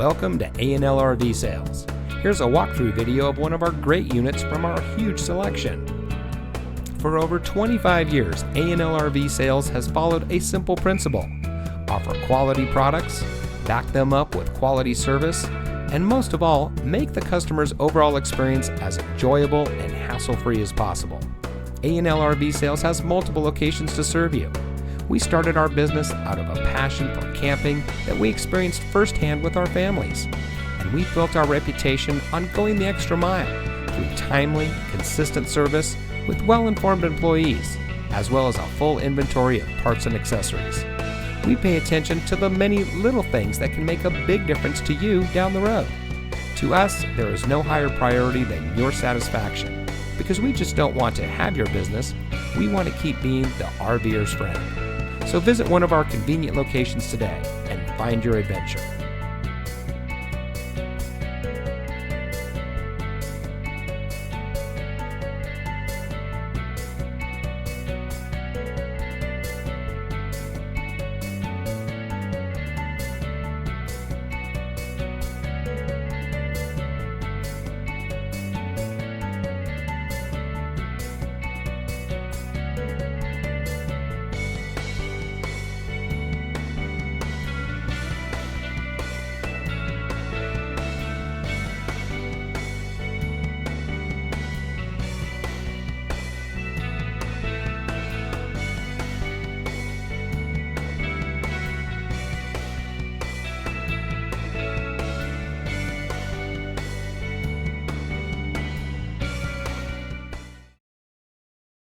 Welcome to A&L RV Sales. Here's a walkthrough video of one of our great units from our huge selection. For over 25 years, A&L RV Sales has followed a simple principle: offer quality products, back them up with quality service, and most of all, make the customer's overall experience as enjoyable and hassle-free as possible. A&L RV Sales has multiple locations to serve you. We started our business out of a passion for camping that we experienced firsthand with our families, and we built our reputation on going the extra mile through timely, consistent service with well-informed employees, as well as a full inventory of parts and accessories. We pay attention to the many little things that can make a big difference to you down the road. To us, there is no higher priority than your satisfaction, because we just don't want to have your business, we want to keep being the RVer's friend. So visit one of our convenient locations today and find your adventure.